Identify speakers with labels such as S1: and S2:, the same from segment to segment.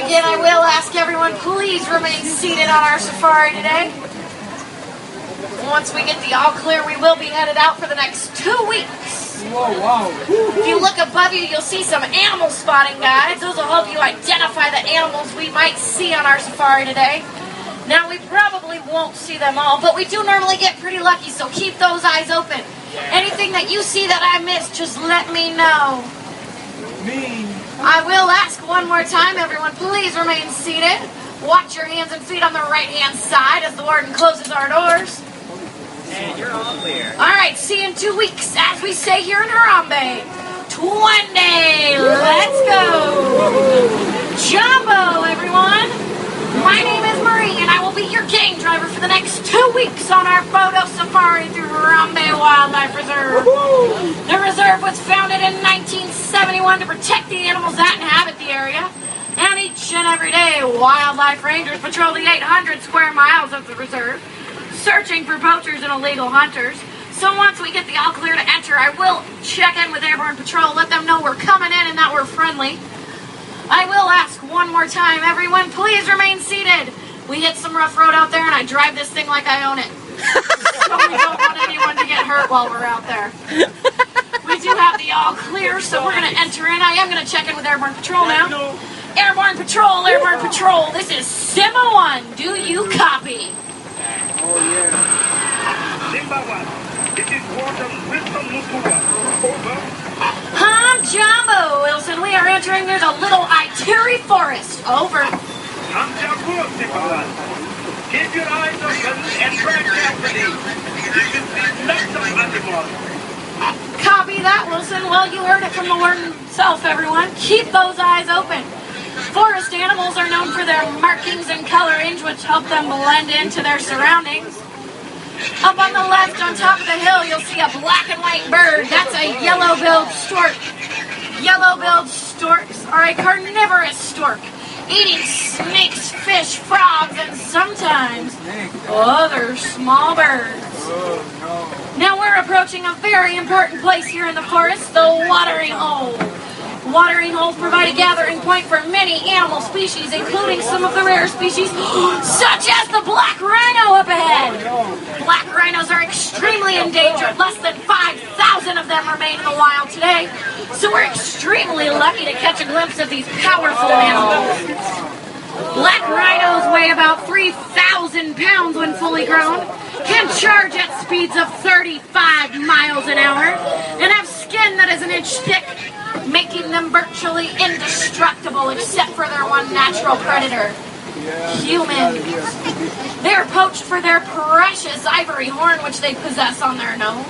S1: Again, I will ask everyone, please remain seated on our safari today. Once we get the all clear, we will be headed out for the next 2 weeks.
S2: Whoa, wow.
S1: If you look above you, you'll see some animal spotting guides. Those will help you identify the animals we might see on our safari today. Now, we probably won't see them all, but we do normally get pretty lucky, so keep those eyes open. Anything that you see that I missed, just let me know. I will ask one more time, everyone, please remain seated. Watch your hands and feet on the right-hand side as the warden closes our doors.
S3: And you're all clear.
S1: All right, see you in 2 weeks, as we say here in Harambe. Twende, let's go. Jumbo, everyone. My name is Marie, and I will be your game driver for the next 2 weeks on our photo safari through Harambe Wildlife Reserve. The reserve was founded in 1971 to protect the animals that inhabit the area. And each and every day, wildlife rangers patrol the 800 square miles of the reserve, searching for poachers and illegal hunters. So once we get the all clear to enter, I will check in with Airborne Patrol, let them know we're coming in and that we're friendly. I will ask one more time, everyone, please remain seated. We hit some rough road out there, and I drive this thing like I own it. So we don't want anyone to get hurt while we're out there. We do have the all clear, so we're going to enter in. I am going to check in with Airborne Patrol now. Airborne Patrol, this is Simba 1. Do you copy?
S2: Oh, yeah.
S4: Simba 1, this is Warden Wilson Mutua. Over.
S1: I'm Jumbo, Wilson. We are entering near the Little Itiri Forest. Over.
S4: I'm Jaguar, Simba 1. Keep your eyes open and track carefully. You can see lots of animals.
S1: Copy that, Wilson. Well, you heard it from the warden himself, everyone. Keep those eyes open. Forest animals are known for their markings and colorings, which help them blend into their surroundings. Up on the left, on top of the hill, you'll see a black and white bird. That's a yellow-billed stork. Yellow-billed storks are a carnivorous stork, eating snakes, fish, frogs, and sometimes other small birds. Now we're approaching a very important place here in the forest, the watering hole. Watering holes provide a gathering point for many animal species, including some of the rare species, such as the black rhino up ahead. Black rhinos are extremely endangered. Less than 5,000 of them remain in the wild today. So we're extremely lucky to catch a glimpse of these powerful animals. Black rhinos weigh about 3,000 pounds when fully grown, can charge at speeds of 35 miles an hour, and have skin that is an inch thick, making them virtually indestructible except for their one natural predator, humans. They're poached for their precious ivory horn, which they possess on their nose.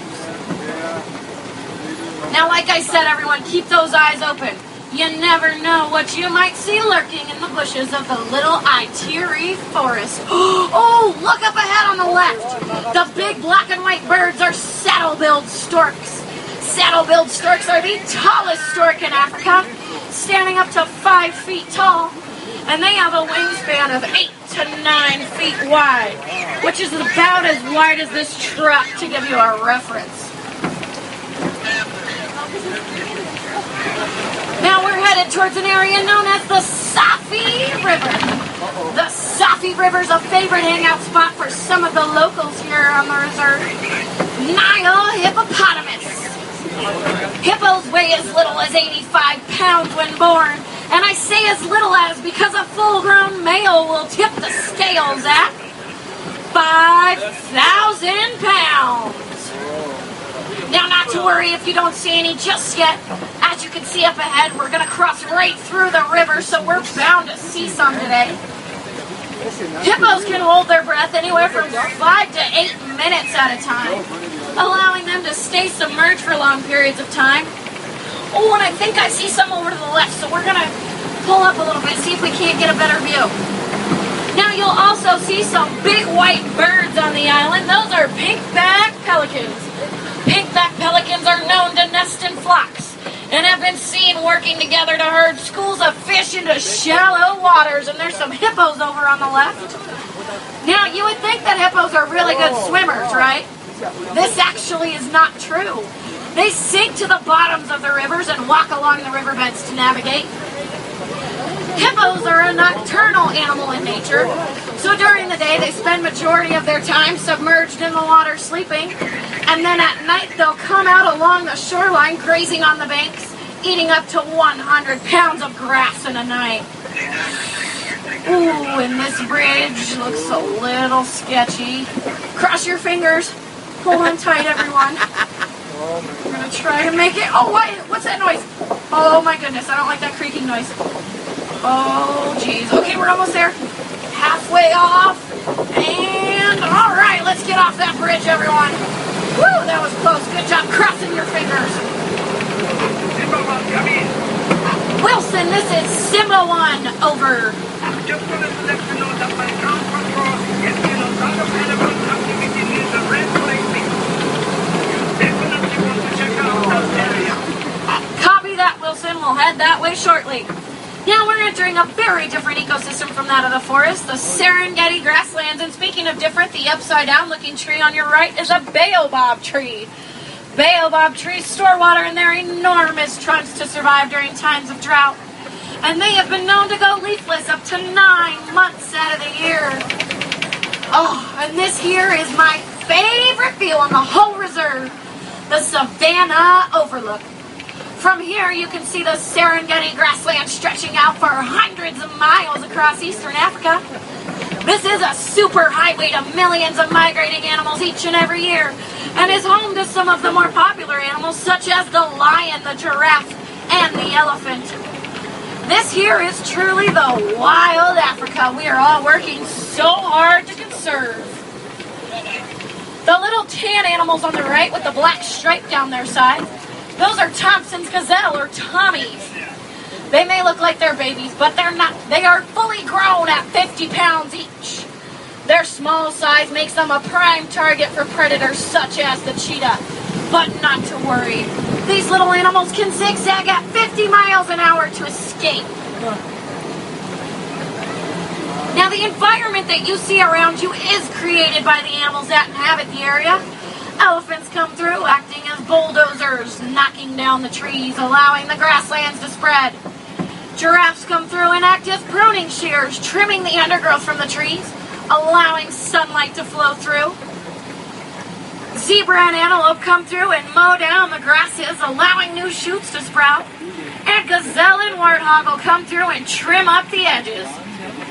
S1: Now, like I said, everyone, keep those eyes open. You never know what you might see lurking in the bushes of the Little Itiri Forest. Oh, look up ahead on the left. The big black and white birds are saddle-billed storks. Saddle-billed storks are the tallest stork in Africa, standing up to 5 feet tall, and they have a wingspan of 8 to 9 feet wide, which is about as wide as this truck, to give you a reference. Now we're headed towards an area known as the Safi River. The Safi River is a favorite hangout spot for some of the locals here on the reserve. Nile hippopotamus. Hippos weigh as little as 85 pounds when born, and I say as little as because a full-grown male will tip the scales at 5,000 pounds. Now, not to worry if you don't see any just yet. As you can see up ahead, we're going to cross right through the river, so we're bound to see some today. Hippos can hold their breath anywhere from 5 to 8 minutes at a time, allowing them to stay submerged for long periods of time. Oh, and I think I see some over to the left, so we're going to pull up a little bit, see if we can't get a better view. Now, you'll also see some big white birds on the island. Those are pink-back pelicans. Pink-back pelicans are known to nest in flocks and have been seen working together to herd schools of fish into shallow waters. And there's some hippos over on the left. Now, you would think that hippos are really good swimmers, right? This actually is not true. They sink to the bottoms of the rivers and walk along the riverbeds to navigate. Hippos are a nocturnal animal in nature, so during the day they spend majority of their time submerged in the water sleeping, and then at night they'll come out along the shoreline grazing on the banks, eating up to 100 pounds of grass in a night. Ooh, and this bridge looks a little sketchy. Cross your fingers. Hold on tight, everyone. We're going to try to make it. Oh, what's that noise? Oh, my goodness. I don't like that creaking noise. Oh, geez. Okay, we're almost there. Halfway off. And, all right, let's get off that bridge, everyone. Woo, that was close. Good job crossing your fingers. Wilson, this is Simba 1. Over.
S4: Just wanted to let you know that my ground patrol is in a lot of animal activity near the red light. You definitely want to check out that area.
S1: Copy that, Wilson. We'll head that way shortly. Now we're entering a very different ecosystem from that of the forest, the Serengeti grasslands. And speaking of different, the upside-down looking tree on your right is a baobab tree. Baobab trees store water in their enormous trunks to survive during times of drought. And they have been known to go leafless up to 9 months out of the year. Oh, and this here is my favorite view on the whole reserve, the Savannah Overlook. From here, you can see the Serengeti grassland stretching out for hundreds of miles across eastern Africa. This is a super highway to millions of migrating animals each and every year, and is home to some of the more popular animals such as the lion, the giraffe, and the elephant. This here is truly the wild Africa we are all working so hard to conserve. The little tan animals on the right with the black stripe down their side, those are Thompson's gazelle or Tommies. They may look like they're babies, but they're not. They are fully grown at 50 pounds each. Their small size makes them a prime target for predators such as the cheetah. But not to worry. These little animals can zigzag at 50 miles an hour to escape. Now, the environment that you see around you is created by the animals that inhabit the area. Elephants come through acting as bulldozers, knocking down the trees, allowing the grasslands to spread. Giraffes come through and act as pruning shears, trimming the undergrowth from the trees, allowing sunlight to flow through. Zebra and antelope come through and mow down the grasses, allowing new shoots to sprout. And gazelle and warthog will come through and trim up the edges.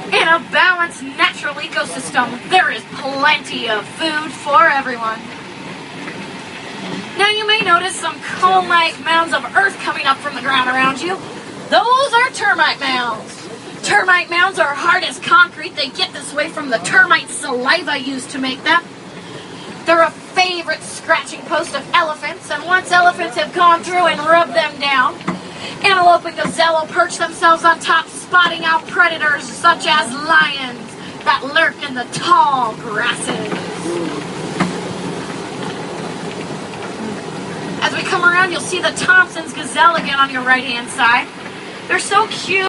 S1: In a balanced natural ecosystem, there is plenty of food for everyone. Now you may notice some cone-like mounds of earth coming up from the ground around you. Those are termite mounds. Termite mounds are hard as concrete. They get this way from the termite saliva used to make them. They're a favorite scratching post of elephants, and once elephants have gone through and rubbed them down, antelope and gazelle will perch themselves on top, spotting out predators such as lions that lurk in the tall grasses. As we come around, you'll see the Thompson's gazelle again on your right-hand side. They're so cute.